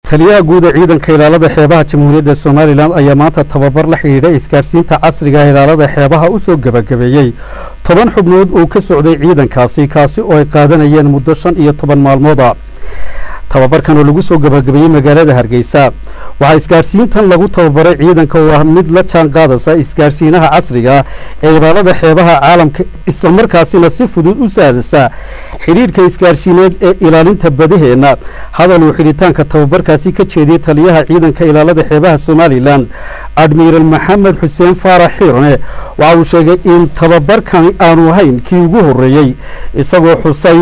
taliyaha guud ee ciidanka ilaalada xeebaha Jamhuuriyadda Soomaaliland ayaa maanta tababar la xiriira isgaarsiinta casriga ah ilaalada xeebaha u soo gabagabeeyay 10 xubnood oo ka socday ciidankaasi kaasi oo ay qaadanayeen muddo 15 maalmood ah tababarkan oo lagu soo gabagabeeyay magaalada Hargeysa waxa isgaarsiintan lagu tababaray ciidanka oo ah mid la jaan qaadaysa isgaarsiinaha casriga ee ilaalada xeebaha caalamka isla markaasina si fudud u saadaysa xiriirka isgaarsiineed ee ilaalinta badaheena hadal uu xiritaanka tababarkaasi ka jeediyay taliyaha ciidanka ilaalada xeebaha Soomaaliland Admiral Maxamed Xuseen Faarax Xirne waxa uu sheegay in tababarkan aanu ahayn kii ugu horeeyay isagoo xusay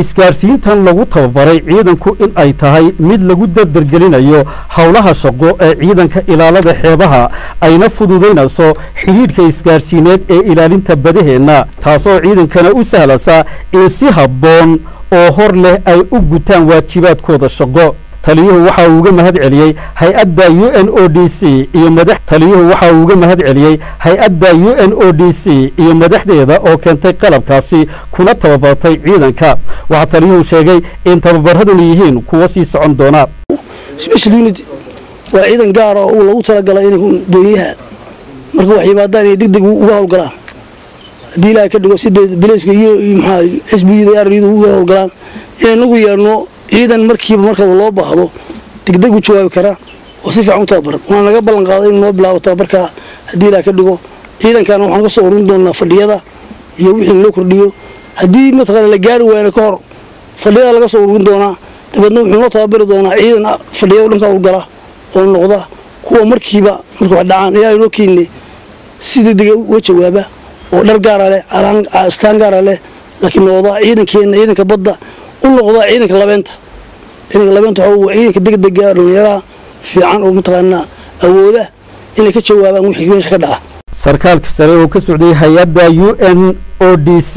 isgaarsiintan lagu tababaray ciidanku in ay tahay mid lagu dardargelinayo hawlaha shaqo ee ciidanka ilaalada xeebaha ayna fududeynayso xiriirka isgaarsiineed ee ilaalinta badaheena taasoo ciidankana u sahlaysa in si habboon oo hor leh ay u gutaan waajibaadkooda shaqo taliyuhu waxa uu uga mahad celiyay hay'adda UNODC iyo madaxdeeda oo keentay qalabkaasi kuna tababartay ciidanka waxa taliyuhu sheegay in tababaraduna yihiin kuwa sii socon doona special unit waa ciidan gaar ah oo lagu talagalay in dooniyaha marka wax yimaadaan ay degdeg uga howlgalaan hadii la ka dhigo sidii bilayska iyo maxaa SBU uga howlgalaan inagu yeerno ciidan marka loo baahdo degdeg u jawaabi kara oo si fiican u tababar waan laga ballan qaaday in noo bilaabo tababarka hadii la ka dhigo ciidankan waxaan ka soo ururin doonaa fadhiyada iyo wixii loo kordhiyo hadii mataqaana la gaari waayna ka hor fadhiyada laga soo ururin doonaa dabadna wuxuu noo tababari doonaa ciidan fadhiyada dhanka u gala oo noqda kuwa markiiba markuu dhacaan ayaa inoo keenay si degdeg u jawaaba oo dhar gaar ah leh astaan gaar ah leh laakiin noqda ciidanka badda ونقضى عينك لبنت هو عينك دق يرى في عن ومتغنى أوله إنك تشوفه وحكمين شكلها. سركال كسره وكسودي هيدا UNODC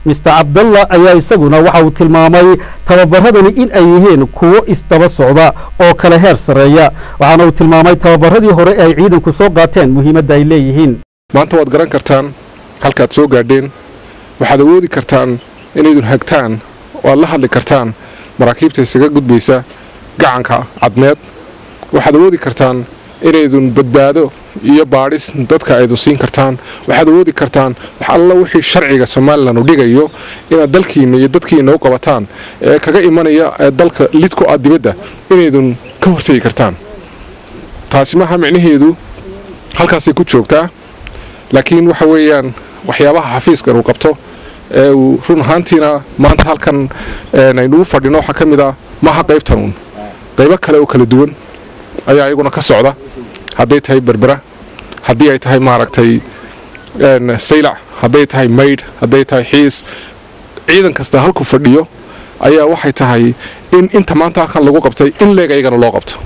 مستر عبد الله أيها يسقونا وحاول تلمامي تبرهدني إن أيهن كو استبصعدا أو كلهر سرية وعنو تلمامي تبرهدي هراء عيدا كسوقاتين مهمة دايليهن. ما أنت وادقران كرتان هل كاتسوق قاعدين وحدودي كرتان إن يدون هكتان والله اللي كرتان مراكبته isaga gudbaysa gacanka cadmeed waxaad awoodi kartaan inaydun badbaado iyo baadhis dadka ay siin kartaan waxaad awoodi kartaan wax alla wixii sharciga Soomaaliland u dhigayo inaad dalkiina iyo dadkiina u qabataan ee kaga imanaya dalka lidku aad dibadda inaydun ka hortagi kartaan taasi ma macnaheedu halkaas ay ku joogtaa laakiin waxa weeyaan waxyaabaha xafiiska uu qabto run ahaantiina maanta halkan aynu fadhino waxa kamid ah maaha qaybtan qaybo kale oo kala duwan ayaa ayaguna ka socda haday tahay berbera hadii ay tahay maaragtay saylac haday tahay mayd haday tahay xiis ciidan kasta halku fadhiyo ayaa waxay tahay in inta maanta halkan lagu qabtay in leeg ayagana loo qabto